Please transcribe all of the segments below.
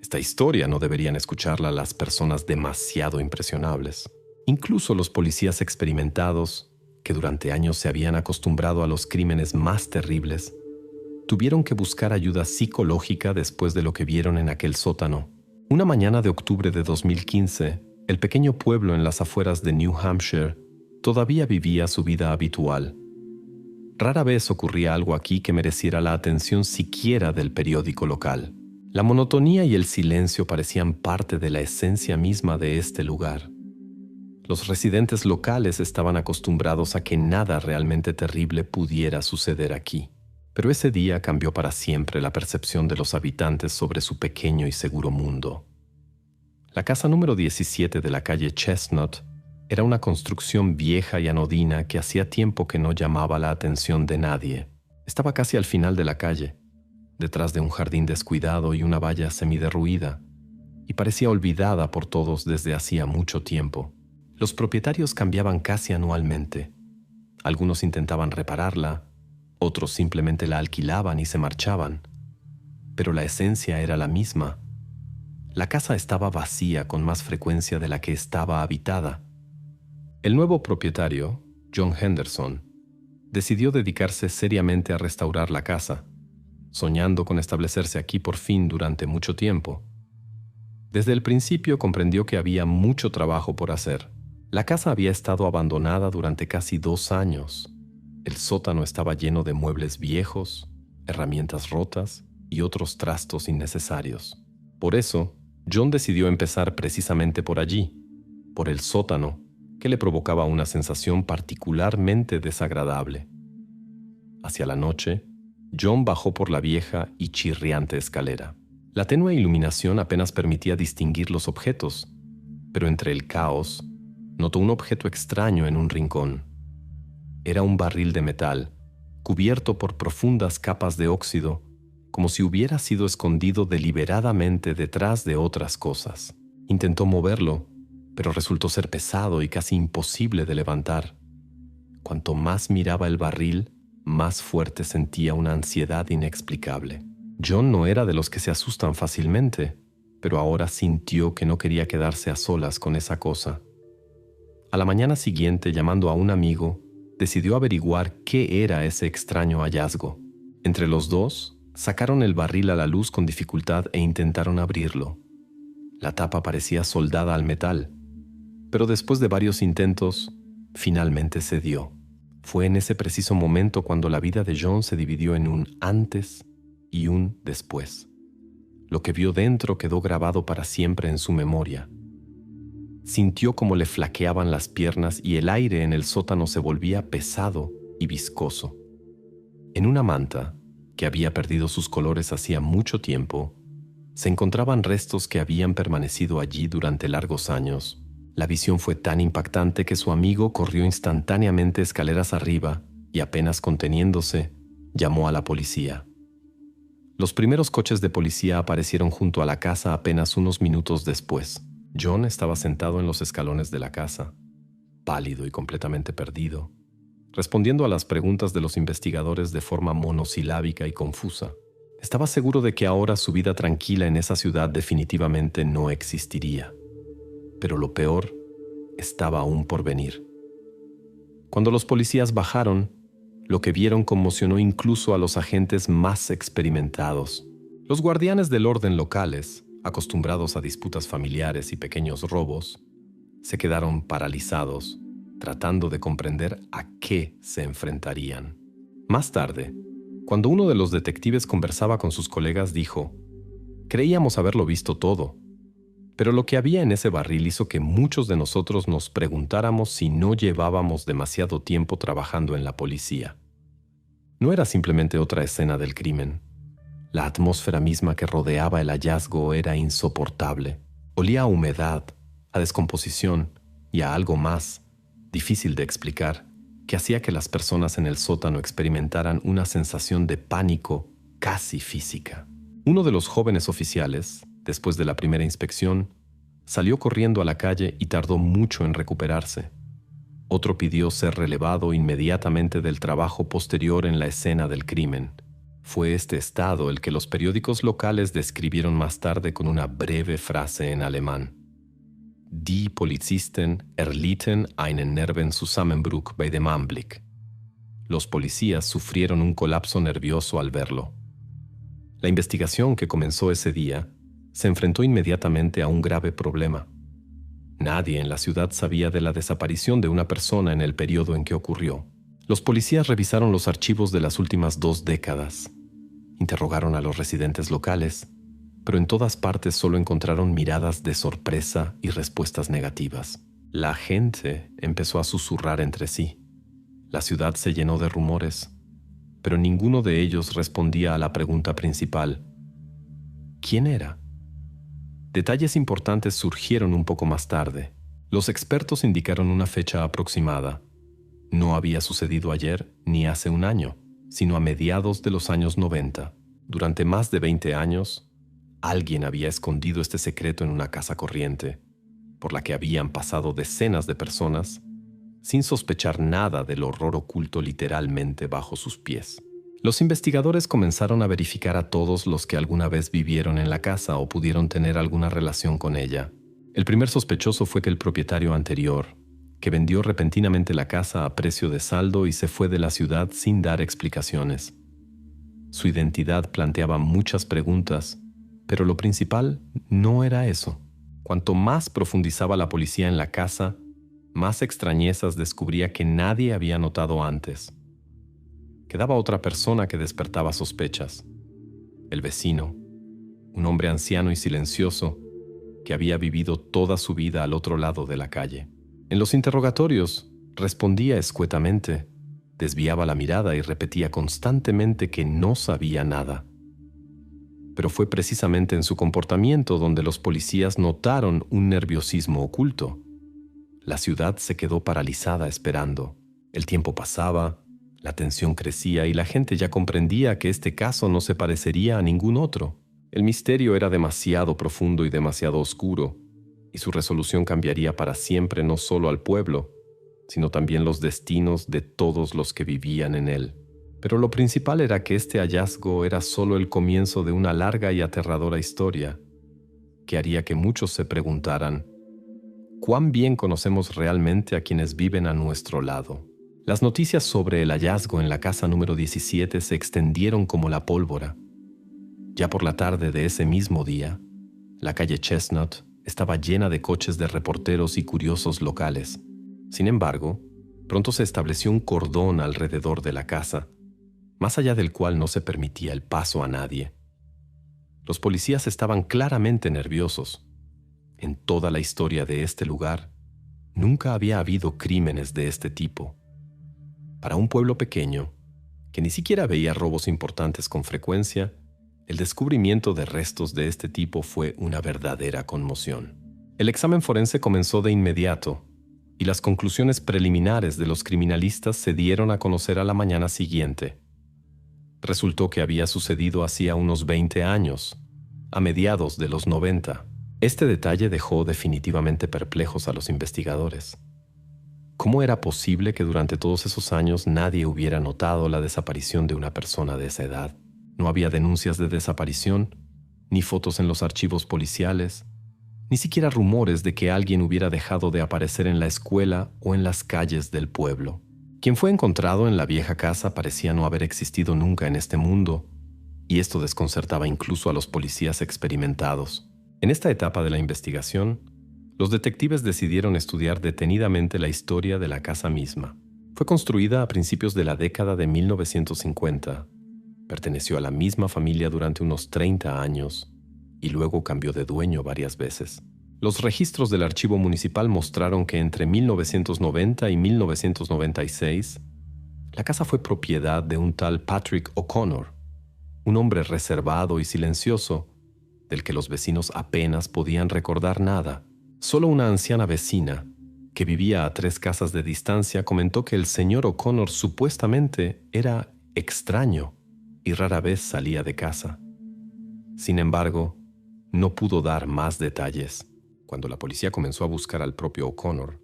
Esta historia no deberían escucharla las personas demasiado impresionables. Incluso los policías experimentados, que durante años se habían acostumbrado a los crímenes más terribles, tuvieron que buscar ayuda psicológica después de lo que vieron en aquel sótano. Una mañana de octubre de 2015, el pequeño pueblo en las afueras de New Hampshire todavía vivía su vida habitual. Rara vez ocurría algo aquí que mereciera la atención siquiera del periódico local. La monotonía y el silencio parecían parte de la esencia misma de este lugar. Los residentes locales estaban acostumbrados a que nada realmente terrible pudiera suceder aquí. Pero ese día cambió para siempre la percepción de los habitantes sobre su pequeño y seguro mundo. La casa número 17 de la calle Chestnut era una construcción vieja y anodina que hacía tiempo que no llamaba la atención de nadie. Estaba casi al final de la calle, detrás de un jardín descuidado y una valla semiderruida, y parecía olvidada por todos desde hacía mucho tiempo. Los propietarios cambiaban casi anualmente. Algunos intentaban repararla, otros simplemente la alquilaban y se marchaban. Pero la esencia era la misma. La casa estaba vacía con más frecuencia de la que estaba habitada. El nuevo propietario, John Henderson, decidió dedicarse seriamente a restaurar la casa, soñando con establecerse aquí por fin durante mucho tiempo. Desde el principio comprendió que había mucho trabajo por hacer. La casa había estado abandonada durante casi 2 años. El sótano estaba lleno de muebles viejos, herramientas rotas y otros trastos innecesarios. Por eso, John decidió empezar precisamente por allí, por el sótano, que le provocaba una sensación particularmente desagradable. Hacia la noche, John bajó por la vieja y chirriante escalera. La tenue iluminación apenas permitía distinguir los objetos, pero entre el caos, notó un objeto extraño en un rincón. Era un barril de metal, cubierto por profundas capas de óxido, como si hubiera sido escondido deliberadamente detrás de otras cosas. Intentó moverlo, pero resultó ser pesado y casi imposible de levantar. Cuanto más miraba el barril, más fuerte sentía una ansiedad inexplicable. John no era de los que se asustan fácilmente, pero ahora sintió que no quería quedarse a solas con esa cosa. A la mañana siguiente, llamando a un amigo, decidió averiguar qué era ese extraño hallazgo. Entre los dos, sacaron el barril a la luz con dificultad e intentaron abrirlo. La tapa parecía soldada al metal, pero después de varios intentos, finalmente cedió. Fue en ese preciso momento cuando la vida de John se dividió en un antes y un después. Lo que vio dentro quedó grabado para siempre en su memoria. Sintió como le flaqueaban las piernas y el aire en el sótano se volvía pesado y viscoso. En una manta, que había perdido sus colores hacía mucho tiempo, se encontraban restos que habían permanecido allí durante largos años. La visión fue tan impactante que su amigo corrió instantáneamente escaleras arriba y, apenas conteniéndose, llamó a la policía. Los primeros coches de policía aparecieron junto a la casa apenas unos minutos después. John estaba sentado en los escalones de la casa, pálido y completamente perdido, respondiendo a las preguntas de los investigadores de forma monosilábica y confusa. Estaba seguro de que ahora su vida tranquila en esa ciudad definitivamente no existiría. Pero lo peor estaba aún por venir. Cuando los policías bajaron, lo que vieron conmocionó incluso a los agentes más experimentados. Los guardianes del orden locales, acostumbrados a disputas familiares y pequeños robos, se quedaron paralizados, tratando de comprender a qué se enfrentarían. Más tarde, cuando uno de los detectives conversaba con sus colegas, dijo: «Creíamos haberlo visto todo, pero lo que había en ese barril hizo que muchos de nosotros nos preguntáramos si no llevábamos demasiado tiempo trabajando en la policía». No era simplemente otra escena del crimen. La atmósfera misma que rodeaba el hallazgo era insoportable. Olía a humedad, a descomposición y a algo más, difícil de explicar, que hacía que las personas en el sótano experimentaran una sensación de pánico casi física. Uno de los jóvenes oficiales, después de la primera inspección, salió corriendo a la calle y tardó mucho en recuperarse. Otro pidió ser relevado inmediatamente del trabajo posterior en la escena del crimen. Fue este estado el que los periódicos locales describieron más tarde con una breve frase en alemán: Die Polizisten erlitten einen Nervenzusammenbruch bei dem Anblick. Los policías sufrieron un colapso nervioso al verlo. La investigación que comenzó ese día se enfrentó inmediatamente a un grave problema. Nadie en la ciudad sabía de la desaparición de una persona en el periodo en que ocurrió. Los policías revisaron los archivos de las últimas 2 décadas. Interrogaron a los residentes locales, pero en todas partes solo encontraron miradas de sorpresa y respuestas negativas. La gente empezó a susurrar entre sí. La ciudad se llenó de rumores, pero ninguno de ellos respondía a la pregunta principal: ¿quién era? Detalles importantes surgieron un poco más tarde. Los expertos indicaron una fecha aproximada. No había sucedido ayer ni hace un año, sino a mediados de los años 90. Durante más de 20 años, alguien había escondido este secreto en una casa corriente, por la que habían pasado decenas de personas, sin sospechar nada del horror oculto literalmente bajo sus pies. Los investigadores comenzaron a verificar a todos los que alguna vez vivieron en la casa o pudieron tener alguna relación con ella. El primer sospechoso fue que el propietario anterior, que vendió repentinamente la casa a precio de saldo y se fue de la ciudad sin dar explicaciones. Su identidad planteaba muchas preguntas, pero lo principal no era eso. Cuanto más profundizaba la policía en la casa, más extrañezas descubría que nadie había notado antes. Quedaba otra persona que despertaba sospechas: el vecino, un hombre anciano y silencioso que había vivido toda su vida al otro lado de la calle. En los interrogatorios respondía escuetamente, desviaba la mirada y repetía constantemente que no sabía nada. Pero fue precisamente en su comportamiento donde los policías notaron un nerviosismo oculto. La ciudad se quedó paralizada esperando. El tiempo pasaba, la tensión crecía y la gente ya comprendía que este caso no se parecería a ningún otro. El misterio era demasiado profundo y demasiado oscuro, y su resolución cambiaría para siempre no solo al pueblo, sino también los destinos de todos los que vivían en él. Pero lo principal era que este hallazgo era solo el comienzo de una larga y aterradora historia, que haría que muchos se preguntaran: ¿cuán bien conocemos realmente a quienes viven a nuestro lado? Las noticias sobre el hallazgo en la casa número 17 se extendieron como la pólvora. Ya por la tarde de ese mismo día, la calle Chestnut estaba llena de coches de reporteros y curiosos locales. Sin embargo, pronto se estableció un cordón alrededor de la casa, más allá del cual no se permitía el paso a nadie. Los policías estaban claramente nerviosos. En toda la historia de este lugar, nunca había habido crímenes de este tipo. Para un pueblo pequeño, que ni siquiera veía robos importantes con frecuencia, el descubrimiento de restos de este tipo fue una verdadera conmoción. El examen forense comenzó de inmediato, y las conclusiones preliminares de los criminalistas se dieron a conocer a la mañana siguiente. Resultó que había sucedido hacía unos 20 años, a mediados de los 90. Este detalle dejó definitivamente perplejos a los investigadores. ¿Cómo era posible que durante todos esos años nadie hubiera notado la desaparición de una persona de esa edad? No había denuncias de desaparición, ni fotos en los archivos policiales, ni siquiera rumores de que alguien hubiera dejado de aparecer en la escuela o en las calles del pueblo. Quien fue encontrado en la vieja casa parecía no haber existido nunca en este mundo, y esto desconcertaba incluso a los policías experimentados. En esta etapa de la investigación, los detectives decidieron estudiar detenidamente la historia de la casa misma. Fue construida a principios de la década de 1950. Perteneció a la misma familia durante unos 30 años y luego cambió de dueño varias veces. Los registros del archivo municipal mostraron que entre 1990 y 1996, la casa fue propiedad de un tal Patrick O'Connor, un hombre reservado y silencioso, del que los vecinos apenas podían recordar nada. Solo una anciana vecina, que vivía a 3 casas de distancia, comentó que el señor O'Connor supuestamente era extraño y rara vez salía de casa. Sin embargo, no pudo dar más detalles. Cuando la policía comenzó a buscar al propio O'Connor,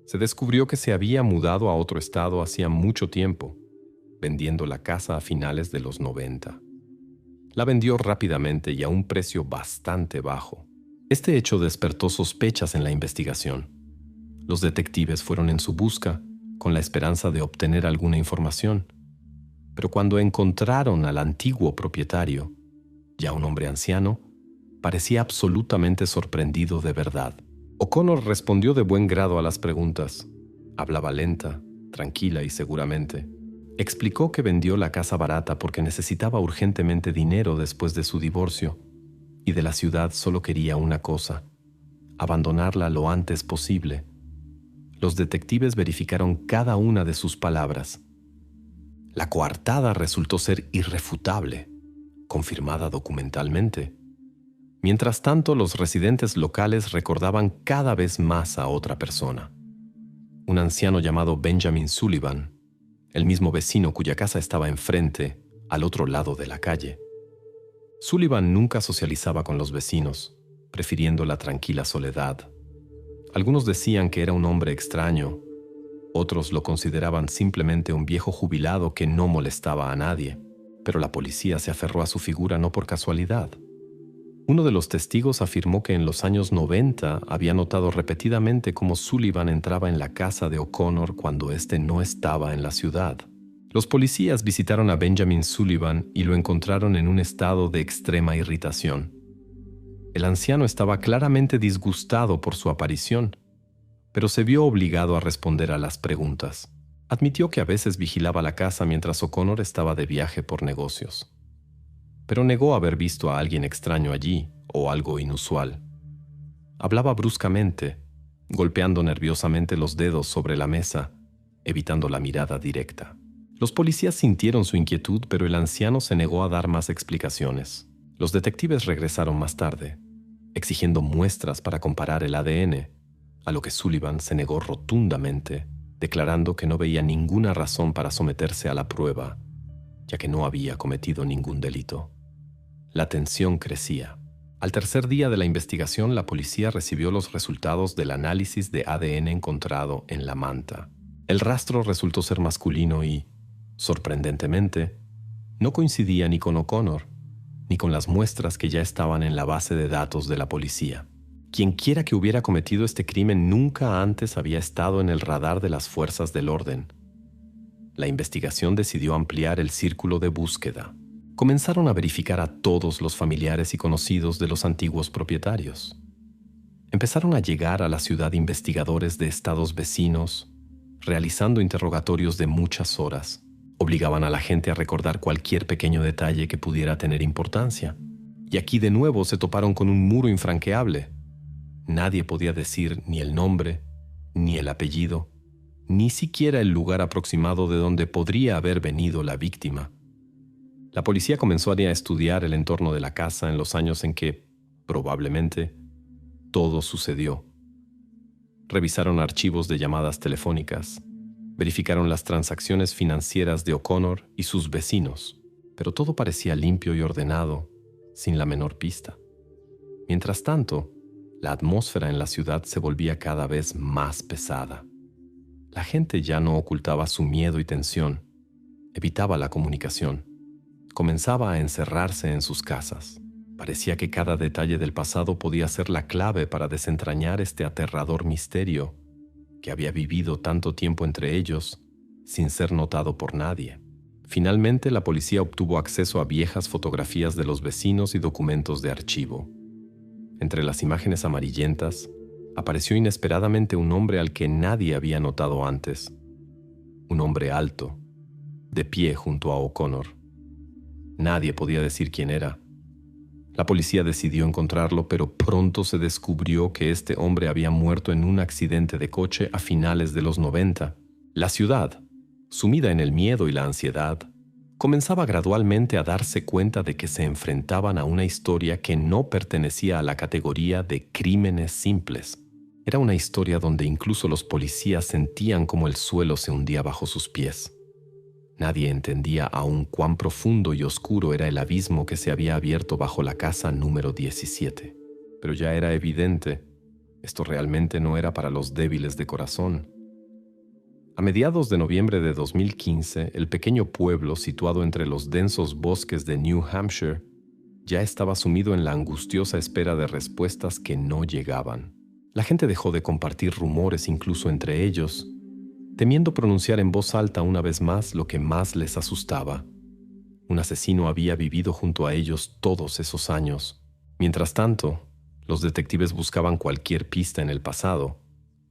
se descubrió que se había mudado a otro estado hacía mucho tiempo. vendiendo la casa a finales de los 90. La vendió rápidamente y a un precio bastante bajo. Este hecho despertó sospechas en la investigación. Los detectives fueron en su busca con la esperanza de obtener alguna información. Pero cuando encontraron al antiguo propietario, ya un hombre anciano, parecía absolutamente sorprendido de verdad. O'Connor respondió de buen grado a las preguntas. Hablaba lenta, tranquila y seguramente. Explicó que vendió la casa barata porque necesitaba urgentemente dinero después de su divorcio y de la ciudad solo quería una cosa: abandonarla lo antes posible. Los detectives verificaron cada una de sus palabras. La coartada resultó ser irrefutable, confirmada documentalmente. Mientras tanto, los residentes locales recordaban cada vez más a otra persona. Un anciano llamado Benjamin Sullivan, el mismo vecino cuya casa estaba enfrente, al otro lado de la calle. Sullivan nunca socializaba con los vecinos, prefiriendo la tranquila soledad. Algunos decían que era un hombre extraño, otros lo consideraban simplemente un viejo jubilado que no molestaba a nadie, pero la policía se aferró a su figura no por casualidad. Uno de los testigos afirmó que en los años 90 había notado repetidamente cómo Sullivan entraba en la casa de O'Connor cuando éste no estaba en la ciudad. Los policías visitaron a Benjamin Sullivan y lo encontraron en un estado de extrema irritación. El anciano estaba claramente disgustado por su aparición, pero se vio obligado a responder a las preguntas. Admitió que a veces vigilaba la casa mientras O'Connor estaba de viaje por negocios, pero negó haber visto a alguien extraño allí o algo inusual. Hablaba bruscamente, golpeando nerviosamente los dedos sobre la mesa, evitando la mirada directa. Los policías sintieron su inquietud, pero el anciano se negó a dar más explicaciones. Los detectives regresaron más tarde, exigiendo muestras para comparar el ADN, a lo que Sullivan se negó rotundamente, declarando que no veía ninguna razón para someterse a la prueba, ya que no había cometido ningún delito. La tensión crecía. Al tercer día de la investigación, la policía recibió los resultados del análisis de ADN encontrado en la manta. El rastro resultó ser masculino y, sorprendentemente, no coincidía ni con O'Connor, ni con las muestras que ya estaban en la base de datos de la policía. Quienquiera que hubiera cometido este crimen nunca antes había estado en el radar de las fuerzas del orden. La investigación decidió ampliar el círculo de búsqueda. Comenzaron a verificar a todos los familiares y conocidos de los antiguos propietarios. Empezaron a llegar a la ciudad investigadores de estados vecinos, realizando interrogatorios de muchas horas. Obligaban a la gente a recordar cualquier pequeño detalle que pudiera tener importancia. Y aquí de nuevo se toparon con un muro infranqueable. Nadie podía decir ni el nombre, ni el apellido, ni siquiera el lugar aproximado de donde podría haber venido la víctima. La policía comenzó a estudiar el entorno de la casa en los años en que, probablemente, todo sucedió. Revisaron archivos de llamadas telefónicas, verificaron las transacciones financieras de O'Connor y sus vecinos, pero todo parecía limpio y ordenado, sin la menor pista. Mientras tanto, la atmósfera en la ciudad se volvía cada vez más pesada. La gente ya no ocultaba su miedo y tensión, evitaba la comunicación, comenzaba a encerrarse en sus casas. Parecía que cada detalle del pasado podía ser la clave para desentrañar este aterrador misterio que había vivido tanto tiempo entre ellos sin ser notado por nadie. Finalmente, la policía obtuvo acceso a viejas fotografías de los vecinos y documentos de archivo. Entre las imágenes amarillentas, apareció inesperadamente un hombre al que nadie había notado antes. Un hombre alto, de pie junto a O'Connor. Nadie podía decir quién era. La policía decidió encontrarlo, pero pronto se descubrió que este hombre había muerto en un accidente de coche a finales de los 90. La ciudad, sumida en el miedo y la ansiedad, comenzaba gradualmente a darse cuenta de que se enfrentaban a una historia que no pertenecía a la categoría de crímenes simples. Era una historia donde incluso los policías sentían como el suelo se hundía bajo sus pies. Nadie entendía aún cuán profundo y oscuro era el abismo que se había abierto bajo la casa número 17. Pero ya era evidente, esto realmente no era para los débiles de corazón. A mediados de noviembre de 2015, el pequeño pueblo situado entre los densos bosques de New Hampshire ya estaba sumido en la angustiosa espera de respuestas que no llegaban. La gente dejó de compartir rumores incluso entre ellos, temiendo pronunciar en voz alta una vez más lo que más les asustaba. Un asesino había vivido junto a ellos todos esos años. Mientras tanto, los detectives buscaban cualquier pista en el pasado,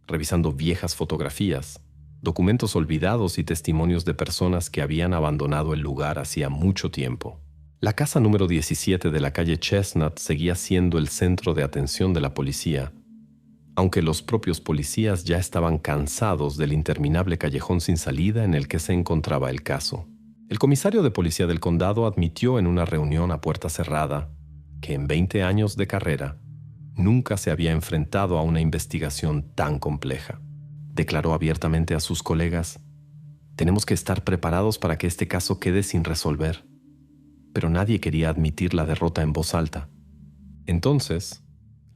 revisando viejas fotografías, documentos olvidados y testimonios de personas que habían abandonado el lugar hacía mucho tiempo. La casa número 17 de la calle Chestnut seguía siendo el centro de atención de la policía, aunque los propios policías ya estaban cansados del interminable callejón sin salida en el que se encontraba el caso. El comisario de policía del condado admitió en una reunión a puerta cerrada que en 20 años de carrera nunca se había enfrentado a una investigación tan compleja. Declaró abiertamente a sus colegas: «Tenemos que estar preparados para que este caso quede sin resolver». Pero nadie quería admitir la derrota en voz alta. Entonces,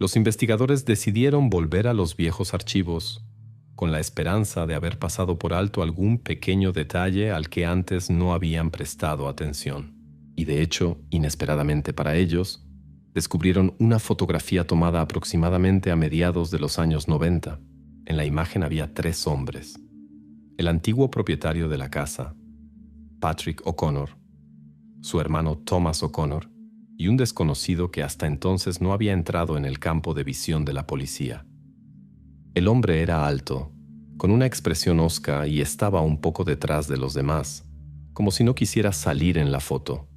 los investigadores decidieron volver a los viejos archivos, con la esperanza de haber pasado por alto algún pequeño detalle al que antes no habían prestado atención. Y de hecho, inesperadamente para ellos, descubrieron una fotografía tomada aproximadamente a mediados de los años 90. En la imagen había 3 hombres: el antiguo propietario de la casa, Patrick O'Connor, su hermano Thomas O'Connor y un desconocido que hasta entonces no había entrado en el campo de visión de la policía. El hombre era alto, con una expresión hosca y estaba un poco detrás de los demás, como si no quisiera salir en la foto.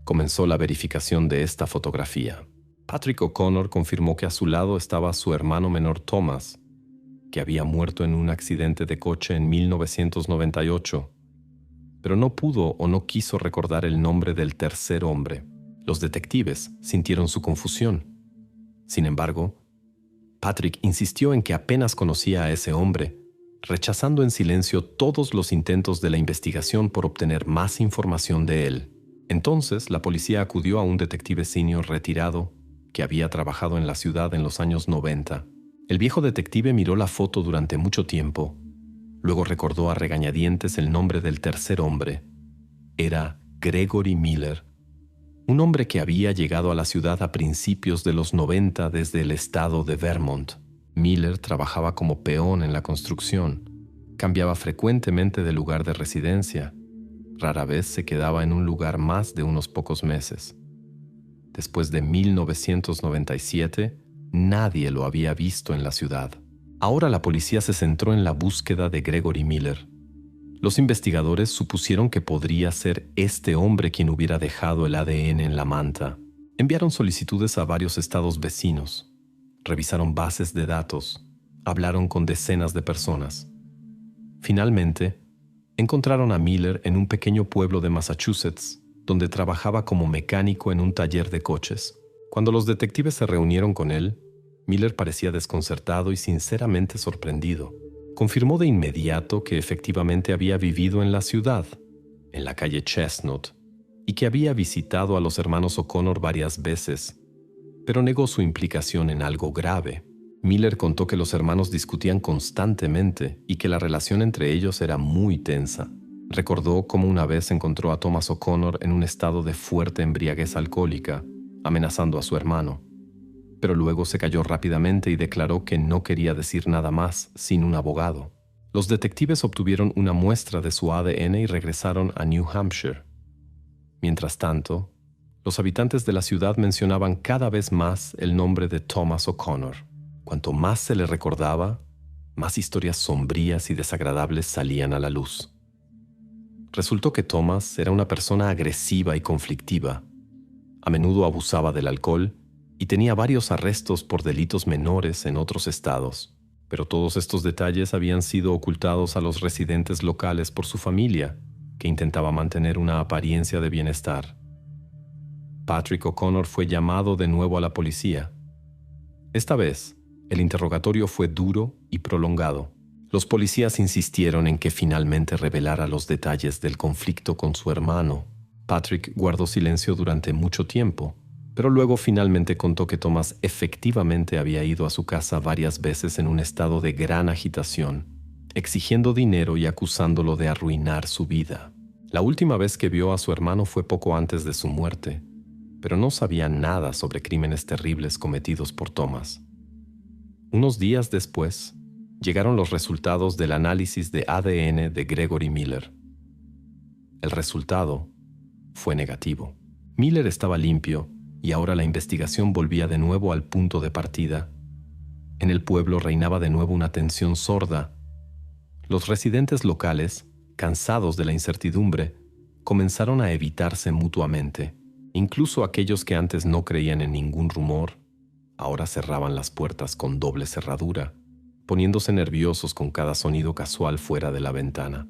Comenzó la verificación de esta fotografía. Patrick O'Connor confirmó que a su lado estaba su hermano menor Thomas, que había muerto en un accidente de coche en 1998, pero no pudo o no quiso recordar el nombre del tercer hombre. Los detectives sintieron su confusión. Sin embargo, Patrick insistió en que apenas conocía a ese hombre, rechazando en silencio todos los intentos de la investigación por obtener más información de él. Entonces, la policía acudió a un detective senior retirado que había trabajado en la ciudad en los años 90. El viejo detective miró la foto durante mucho tiempo. Luego recordó a regañadientes el nombre del tercer hombre. Era Gregory Miller, un hombre que había llegado a la ciudad a principios de los 90 desde el estado de Vermont. Miller trabajaba como peón en la construcción. Cambiaba frecuentemente de lugar de residencia. Rara vez se quedaba en un lugar más de unos pocos meses. Después de 1997, nadie lo había visto en la ciudad. Ahora la policía se centró en la búsqueda de Gregory Miller. Los investigadores supusieron que podría ser este hombre quien hubiera dejado el ADN en la manta. Enviaron solicitudes a varios estados vecinos. Revisaron bases de datos. Hablaron con decenas de personas. Finalmente, encontraron a Miller en un pequeño pueblo de Massachusetts, donde trabajaba como mecánico en un taller de coches. Cuando los detectives se reunieron con él, Miller parecía desconcertado y sinceramente sorprendido. Confirmó de inmediato que efectivamente había vivido en la ciudad, en la calle Chestnut, y que había visitado a los hermanos O'Connor varias veces, pero negó su implicación en algo grave. Miller contó que los hermanos discutían constantemente y que la relación entre ellos era muy tensa. Recordó cómo una vez encontró a Thomas O'Connor en un estado de fuerte embriaguez alcohólica, amenazando a su hermano. Pero luego se calló rápidamente y declaró que no quería decir nada más sin un abogado. Los detectives obtuvieron una muestra de su ADN y regresaron a New Hampshire. Mientras tanto, los habitantes de la ciudad mencionaban cada vez más el nombre de Thomas O'Connor. Cuanto más se le recordaba, más historias sombrías y desagradables salían a la luz. Resultó que Thomas era una persona agresiva y conflictiva. A menudo abusaba del alcohol y tenía varios arrestos por delitos menores en otros estados. Pero todos estos detalles habían sido ocultados a los residentes locales por su familia, que intentaba mantener una apariencia de bienestar. Patrick O'Connor fue llamado de nuevo a la policía. Esta vez, el interrogatorio fue duro y prolongado. Los policías insistieron en que finalmente revelara los detalles del conflicto con su hermano. Patrick guardó silencio durante mucho tiempo, pero luego finalmente contó que Thomas efectivamente había ido a su casa varias veces en un estado de gran agitación, exigiendo dinero y acusándolo de arruinar su vida. La última vez que vio a su hermano fue poco antes de su muerte, pero no sabía nada sobre crímenes terribles cometidos por Thomas. Unos días después, llegaron los resultados del análisis de ADN de Gregory Miller. El resultado fue negativo. Miller estaba limpio y ahora la investigación volvía de nuevo al punto de partida. En el pueblo reinaba de nuevo una tensión sorda. Los residentes locales, cansados de la incertidumbre, comenzaron a evitarse mutuamente. Incluso aquellos que antes no creían en ningún rumor, ahora cerraban las puertas con doble cerradura, poniéndose nerviosos con cada sonido casual fuera de la ventana.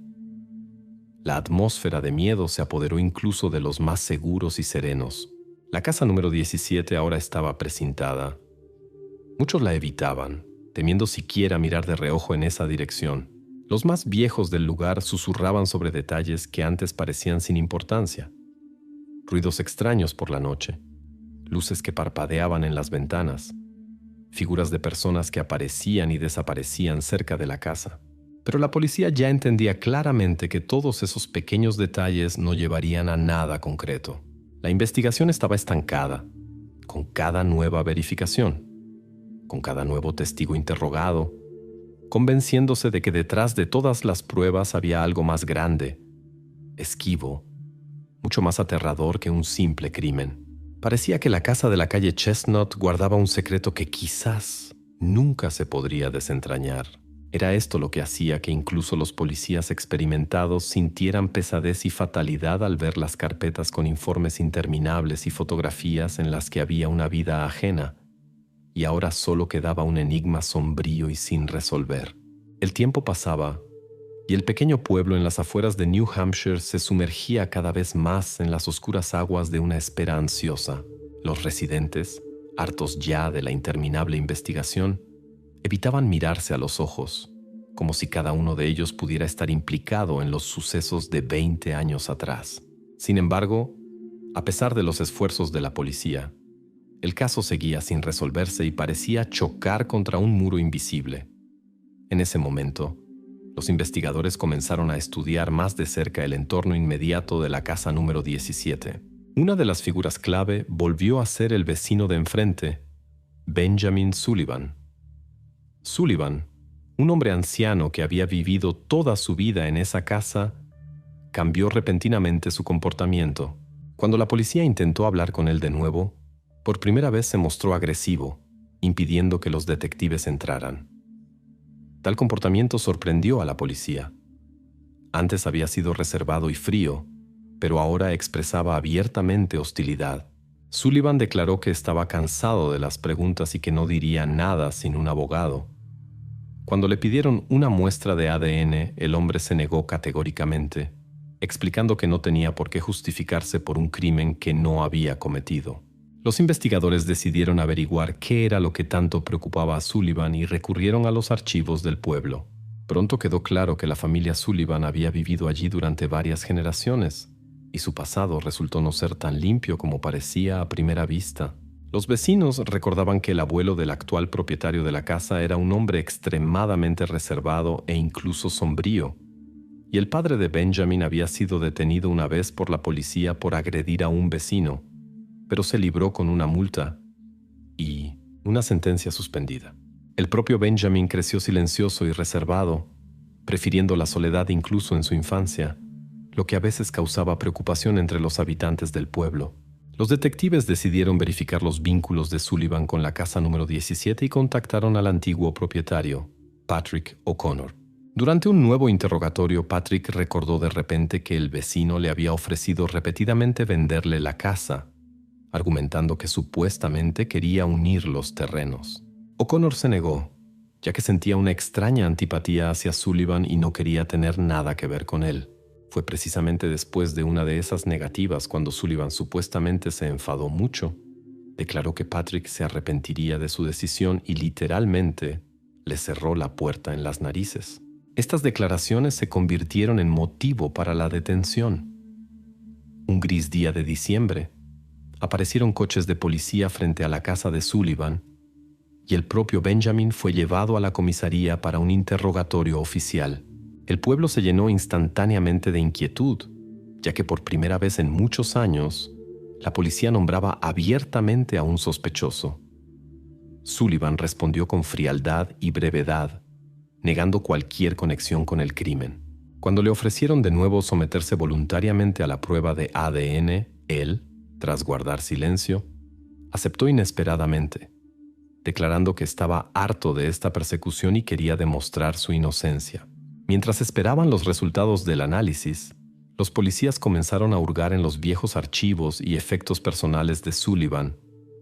La atmósfera de miedo se apoderó incluso de los más seguros y serenos. La casa número 17 ahora estaba precintada. Muchos la evitaban, temiendo siquiera mirar de reojo en esa dirección. Los más viejos del lugar susurraban sobre detalles que antes parecían sin importancia. Ruidos extraños por la noche, luces que parpadeaban en las ventanas, figuras de personas que aparecían y desaparecían cerca de la casa. Pero la policía ya entendía claramente que todos esos pequeños detalles no llevarían a nada concreto. La investigación estaba estancada, con cada nueva verificación, con cada nuevo testigo interrogado, convenciéndose de que detrás de todas las pruebas había algo más grande, esquivo, mucho más aterrador que un simple crimen. Parecía que la casa de la calle Chestnut guardaba un secreto que quizás nunca se podría desentrañar. Era esto lo que hacía que incluso los policías experimentados sintieran pesadez y fatalidad al ver las carpetas con informes interminables y fotografías en las que había una vida ajena, y ahora solo quedaba un enigma sombrío y sin resolver. El tiempo pasaba, y el pequeño pueblo en las afueras de New Hampshire se sumergía cada vez más en las oscuras aguas de una espera ansiosa. Los residentes, hartos ya de la interminable investigación, evitaban mirarse a los ojos, como si cada uno de ellos pudiera estar implicado en los sucesos de 20 años atrás. Sin embargo, a pesar de los esfuerzos de la policía, el caso seguía sin resolverse y parecía chocar contra un muro invisible. En ese momento, los investigadores comenzaron a estudiar más de cerca el entorno inmediato de la casa número 17. Una de las figuras clave volvió a ser el vecino de enfrente, Benjamin Sullivan. Sullivan, un hombre anciano que había vivido toda su vida en esa casa, cambió repentinamente su comportamiento. Cuando la policía intentó hablar con él de nuevo, por primera vez se mostró agresivo, impidiendo que los detectives entraran. Tal comportamiento sorprendió a la policía. Antes había sido reservado y frío, pero ahora expresaba abiertamente hostilidad. Sullivan declaró que estaba cansado de las preguntas y que no diría nada sin un abogado. Cuando le pidieron una muestra de ADN, el hombre se negó categóricamente, explicando que no tenía por qué justificarse por un crimen que no había cometido. Los investigadores decidieron averiguar qué era lo que tanto preocupaba a Sullivan y recurrieron a los archivos del pueblo. Pronto quedó claro que la familia Sullivan había vivido allí durante varias generaciones, y su pasado resultó no ser tan limpio como parecía a primera vista. Los vecinos recordaban que el abuelo del actual propietario de la casa era un hombre extremadamente reservado e incluso sombrío, y el padre de Benjamin había sido detenido una vez por la policía por agredir a un vecino, pero se libró con una multa y una sentencia suspendida. El propio Benjamin creció silencioso y reservado, prefiriendo la soledad incluso en su infancia, lo que a veces causaba preocupación entre los habitantes del pueblo. Los detectives decidieron verificar los vínculos de Sullivan con la casa número 17 y contactaron al antiguo propietario, Patrick O'Connor. Durante un nuevo interrogatorio, Patrick recordó de repente que el vecino le había ofrecido repetidamente venderle la casa, argumentando que supuestamente quería unir los terrenos. O'Connor se negó, ya que sentía una extraña antipatía hacia Sullivan y no quería tener nada que ver con él. Fue precisamente después de una de esas negativas cuando Sullivan supuestamente se enfadó mucho. Declaró que Patrick se arrepentiría de su decisión y literalmente le cerró la puerta en las narices. Estas declaraciones se convirtieron en motivo para la detención. Un gris día de diciembre, aparecieron coches de policía frente a la casa de Sullivan y el propio Benjamin fue llevado a la comisaría para un interrogatorio oficial. El pueblo se llenó instantáneamente de inquietud, ya que por primera vez en muchos años, la policía nombraba abiertamente a un sospechoso. Sullivan respondió con frialdad y brevedad, negando cualquier conexión con el crimen. Cuando le ofrecieron de nuevo someterse voluntariamente a la prueba de ADN, él, tras guardar silencio, aceptó inesperadamente, declarando que estaba harto de esta persecución y quería demostrar su inocencia. Mientras esperaban los resultados del análisis, los policías comenzaron a hurgar en los viejos archivos y efectos personales de Sullivan,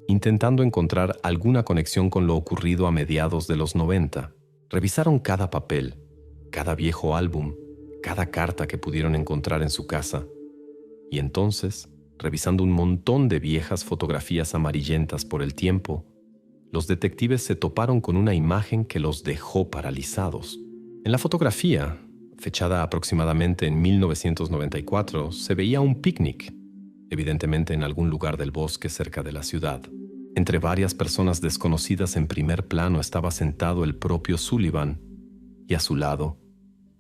intentando encontrar alguna conexión con lo ocurrido a mediados de los 90. Revisaron cada papel, cada viejo álbum, cada carta que pudieron encontrar en su casa. Y entonces, revisando un montón de viejas fotografías amarillentas por el tiempo, los detectives se toparon con una imagen que los dejó paralizados. En la fotografía, fechada aproximadamente en 1994, se veía un picnic, evidentemente en algún lugar del bosque cerca de la ciudad. Entre varias personas desconocidas en primer plano estaba sentado el propio Sullivan, y a su lado,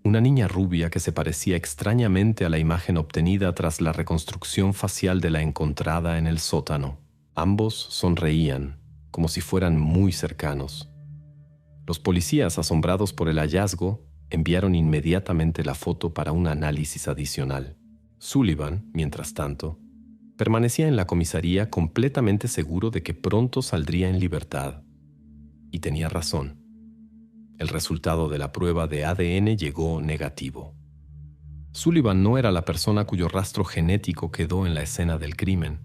una niña rubia que se parecía extrañamente a la imagen obtenida tras la reconstrucción facial de la encontrada en el sótano. Ambos sonreían, como si fueran muy cercanos. Los policías, asombrados por el hallazgo, enviaron inmediatamente la foto para un análisis adicional. Sullivan, mientras tanto, permanecía en la comisaría completamente seguro de que pronto saldría en libertad. Y tenía razón. El resultado de la prueba de ADN llegó negativo. Sullivan no era la persona cuyo rastro genético quedó en la escena del crimen.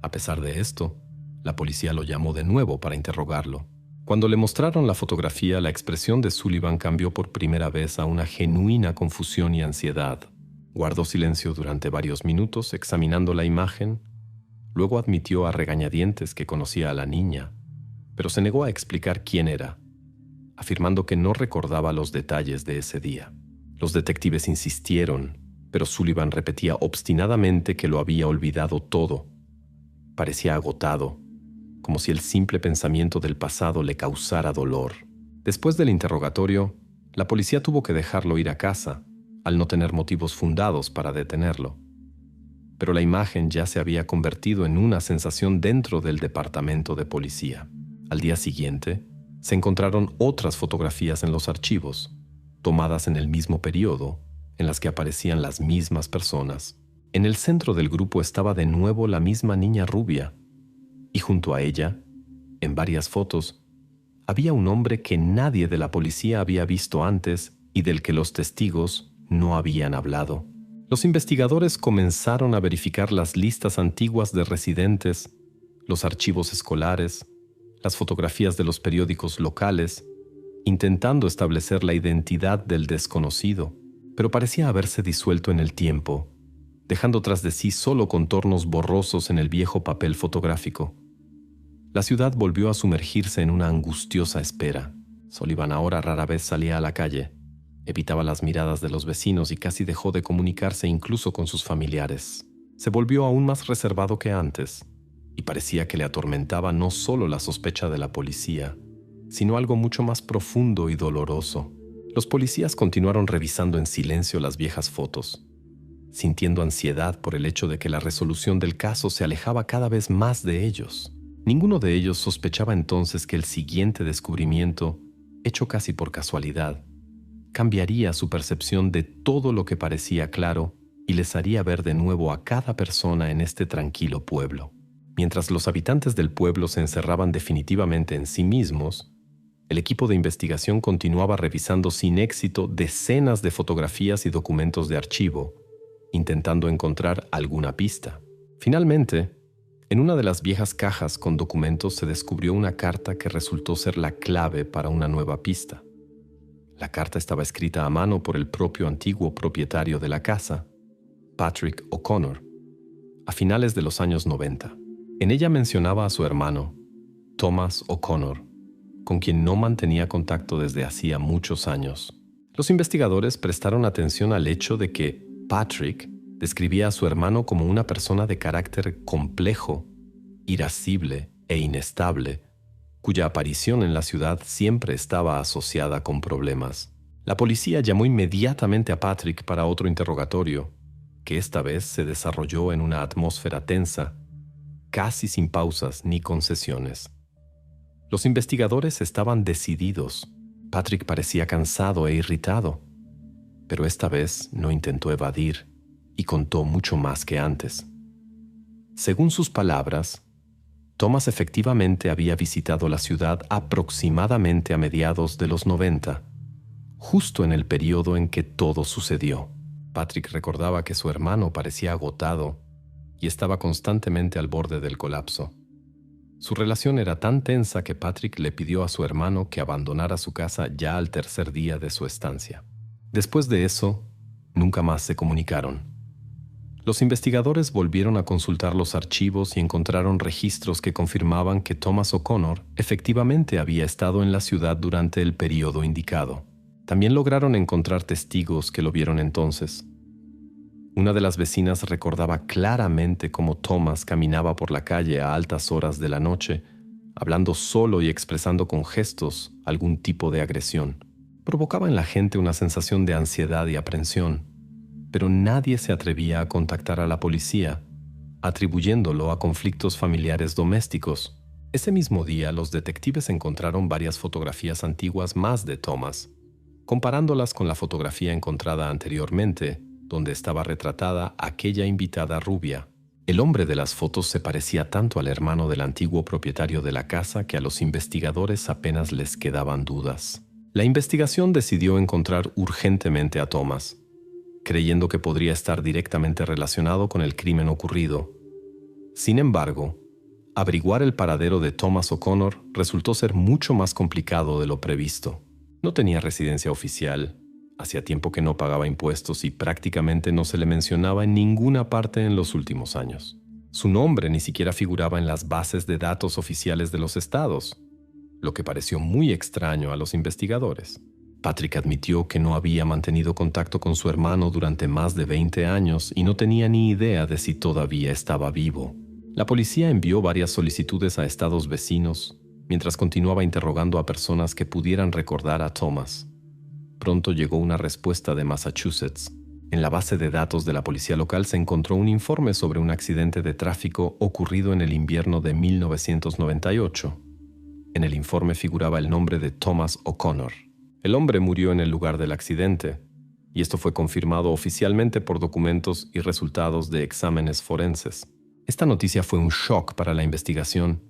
A pesar de esto, la policía lo llamó de nuevo para interrogarlo. Cuando le mostraron la fotografía, la expresión de Sullivan cambió por primera vez a una genuina confusión y ansiedad. Guardó silencio durante varios minutos examinando la imagen, luego admitió a regañadientes que conocía a la niña, pero se negó a explicar quién era, afirmando que no recordaba los detalles de ese día. Los detectives insistieron, pero Sullivan repetía obstinadamente que lo había olvidado todo. Parecía agotado, como si el simple pensamiento del pasado le causara dolor. Después del interrogatorio, la policía tuvo que dejarlo ir a casa, al no tener motivos fundados para detenerlo. Pero la imagen ya se había convertido en una sensación dentro del departamento de policía. Al día siguiente, se encontraron otras fotografías en los archivos, tomadas en el mismo periodo, en las que aparecían las mismas personas. En el centro del grupo estaba de nuevo la misma niña rubia, y junto a ella, en varias fotos, había un hombre que nadie de la policía había visto antes y del que los testigos no habían hablado. Los investigadores comenzaron a verificar las listas antiguas de residentes, los archivos escolares, las fotografías de los periódicos locales, intentando establecer la identidad del desconocido, pero parecía haberse disuelto en el tiempo, dejando tras de sí solo contornos borrosos en el viejo papel fotográfico. La ciudad volvió a sumergirse en una angustiosa espera. Sullivan ahora rara vez salía a la calle, evitaba las miradas de los vecinos y casi dejó de comunicarse incluso con sus familiares. Se volvió aún más reservado que antes, y parecía que le atormentaba no solo la sospecha de la policía, sino algo mucho más profundo y doloroso. Los policías continuaron revisando en silencio las viejas fotos, sintiendo ansiedad por el hecho de que la resolución del caso se alejaba cada vez más de ellos. Ninguno de ellos sospechaba entonces que el siguiente descubrimiento, hecho casi por casualidad, cambiaría su percepción de todo lo que parecía claro y les haría ver de nuevo a cada persona en este tranquilo pueblo. Mientras los habitantes del pueblo se encerraban definitivamente en sí mismos, el equipo de investigación continuaba revisando sin éxito decenas de fotografías y documentos de archivo, intentando encontrar alguna pista. Finalmente, en una de las viejas cajas con documentos se descubrió una carta que resultó ser la clave para una nueva pista. La carta estaba escrita a mano por el propio antiguo propietario de la casa, Patrick O'Connor, a finales de los años 90. En ella mencionaba a su hermano, Thomas O'Connor, con quien no mantenía contacto desde hacía muchos años. Los investigadores prestaron atención al hecho de que Patrick describía a su hermano como una persona de carácter complejo, irascible e inestable, cuya aparición en la ciudad siempre estaba asociada con problemas. La policía llamó inmediatamente a Patrick para otro interrogatorio, que esta vez se desarrolló en una atmósfera tensa, casi sin pausas ni concesiones. Los investigadores estaban decididos. Patrick parecía cansado e irritado, pero esta vez no intentó evadir y contó mucho más que antes. Según sus palabras, Thomas efectivamente había visitado la ciudad aproximadamente a mediados de los 90, justo en el periodo en que todo sucedió. Patrick recordaba que su hermano parecía agotado y estaba constantemente al borde del colapso. Su relación era tan tensa que Patrick le pidió a su hermano que abandonara su casa ya al tercer día de su estancia. Después de eso, nunca más se comunicaron. Los investigadores volvieron a consultar los archivos y encontraron registros que confirmaban que Thomas O'Connor efectivamente había estado en la ciudad durante el periodo indicado. También lograron encontrar testigos que lo vieron entonces. Una de las vecinas recordaba claramente cómo Thomas caminaba por la calle a altas horas de la noche, hablando solo y expresando con gestos algún tipo de agresión. Provocaba en la gente una sensación de ansiedad y aprensión, pero nadie se atrevía a contactar a la policía, atribuyéndolo a conflictos familiares domésticos. Ese mismo día, los detectives encontraron varias fotografías antiguas más de Thomas. Comparándolas con la fotografía encontrada anteriormente, donde estaba retratada aquella invitada rubia. El hombre de las fotos se parecía tanto al hermano del antiguo propietario de la casa que a los investigadores apenas les quedaban dudas. La investigación decidió encontrar urgentemente a Thomas, creyendo que podría estar directamente relacionado con el crimen ocurrido. Sin embargo, averiguar el paradero de Thomas O'Connor resultó ser mucho más complicado de lo previsto. No tenía residencia oficial, hacía tiempo que no pagaba impuestos y prácticamente no se le mencionaba en ninguna parte en los últimos años. Su nombre ni siquiera figuraba en las bases de datos oficiales de los estados, lo que pareció muy extraño a los investigadores. Patrick admitió que no había mantenido contacto con su hermano durante más de 20 años y no tenía ni idea de si todavía estaba vivo. La policía envió varias solicitudes a estados vecinos, mientras continuaba interrogando a personas que pudieran recordar a Thomas. Pronto llegó una respuesta de Massachusetts. En la base de datos de la policía local se encontró un informe sobre un accidente de tráfico ocurrido en el invierno de 1998. En el informe figuraba el nombre de Thomas O'Connor. El hombre murió en el lugar del accidente, y esto fue confirmado oficialmente por documentos y resultados de exámenes forenses. Esta noticia fue un shock para la investigación,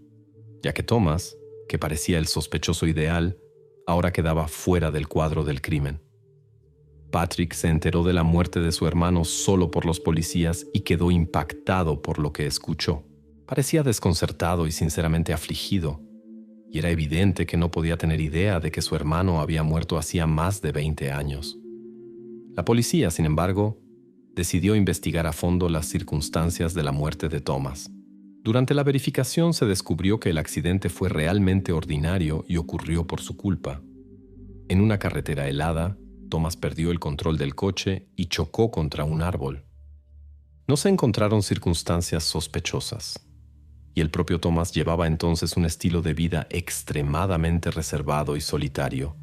ya que Thomas, que parecía el sospechoso ideal, ahora quedaba fuera del cuadro del crimen. Patrick se enteró de la muerte de su hermano solo por los policías y quedó impactado por lo que escuchó. Parecía desconcertado y sinceramente afligido, y era evidente que no podía tener idea de que su hermano había muerto hacía más de 20 años. La policía, sin embargo, decidió investigar a fondo las circunstancias de la muerte de Thomas. Durante la verificación se descubrió que el accidente fue realmente ordinario y ocurrió por su culpa. En una carretera helada, Thomas perdió el control del coche y chocó contra un árbol. No se encontraron circunstancias sospechosas, y el propio Thomas llevaba entonces un estilo de vida extremadamente reservado y solitario,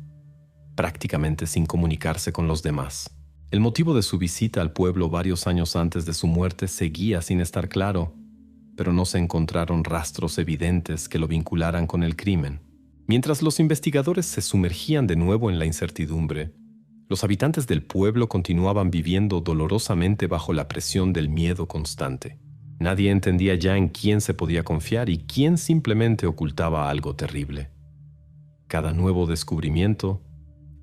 prácticamente sin comunicarse con los demás. El motivo de su visita al pueblo varios años antes de su muerte seguía sin estar claro, pero no se encontraron rastros evidentes que lo vincularan con el crimen. Mientras los investigadores se sumergían de nuevo en la incertidumbre, los habitantes del pueblo continuaban viviendo dolorosamente bajo la presión del miedo constante. Nadie entendía ya en quién se podía confiar y quién simplemente ocultaba algo terrible. Cada nuevo descubrimiento,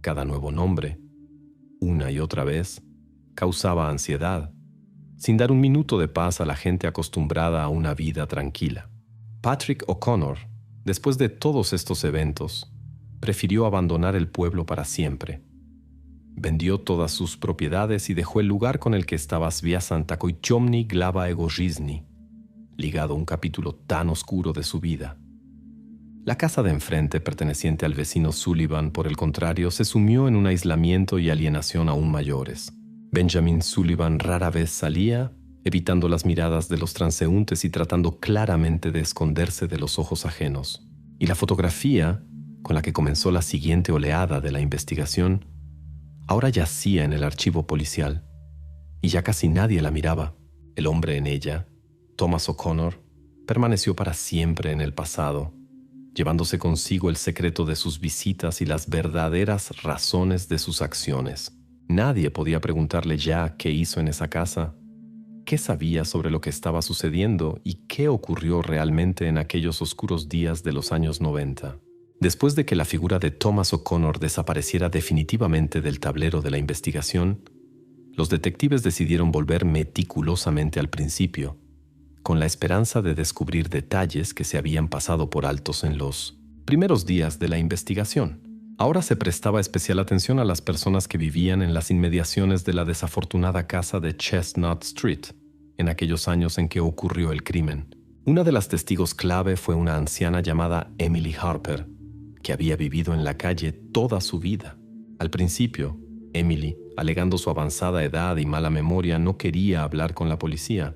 cada nuevo nombre, una y otra vez, causaba ansiedad, sin dar un minuto de paz a la gente acostumbrada a una vida tranquila. Patrick O'Connor, después de todos estos eventos, prefirió abandonar el pueblo para siempre. Vendió todas sus propiedades y dejó el lugar con el que estaba związany ciemny glava jego żyzni, ligado a un capítulo tan oscuro de su vida. La casa de enfrente, perteneciente al vecino Sullivan, por el contrario, se sumió en un aislamiento y alienación aún mayores. Benjamin Sullivan rara vez salía, evitando las miradas de los transeúntes y tratando claramente de esconderse de los ojos ajenos. Y la fotografía, con la que comenzó la siguiente oleada de la investigación, ahora yacía en el archivo policial, y ya casi nadie la miraba. El hombre en ella, Thomas O'Connor, permaneció para siempre en el pasado, llevándose consigo el secreto de sus visitas y las verdaderas razones de sus acciones. Nadie podía preguntarle ya qué hizo en esa casa, qué sabía sobre lo que estaba sucediendo y qué ocurrió realmente en aquellos oscuros días de los años 90. Después de que la figura de Thomas O'Connor desapareciera definitivamente del tablero de la investigación, los detectives decidieron volver meticulosamente al principio, con la esperanza de descubrir detalles que se habían pasado por altos en los primeros días de la investigación. Ahora se prestaba especial atención a las personas que vivían en las inmediaciones de la desafortunada casa de Chestnut Street, en aquellos años en que ocurrió el crimen. Una de las testigos clave fue una anciana llamada Emily Harper, que había vivido en la calle toda su vida. Al principio, Emily, alegando su avanzada edad y mala memoria, no quería hablar con la policía,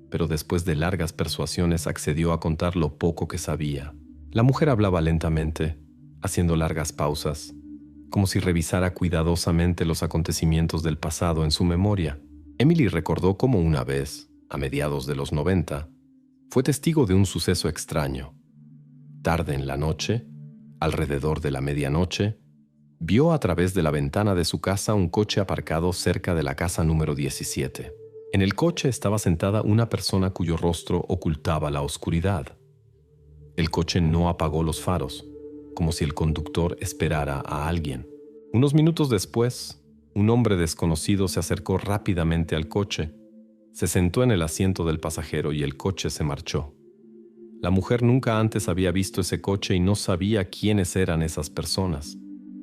pero después de largas persuasiones accedió a contar lo poco que sabía. La mujer hablaba lentamente, haciendo largas pausas, como si revisara cuidadosamente los acontecimientos del pasado en su memoria. Emily recordó cómo una vez, a mediados de los 90, fue testigo de un suceso extraño. Tarde en la noche, alrededor de la medianoche, vio a través de la ventana de su casa un coche aparcado cerca de la casa número 17. En el coche estaba sentada una persona cuyo rostro ocultaba la oscuridad. El coche no apagó los faros, como si el conductor esperara a alguien. Unos minutos después, un hombre desconocido se acercó rápidamente al coche, se sentó en el asiento del pasajero y el coche se marchó. La mujer nunca antes había visto ese coche y no sabía quiénes eran esas personas.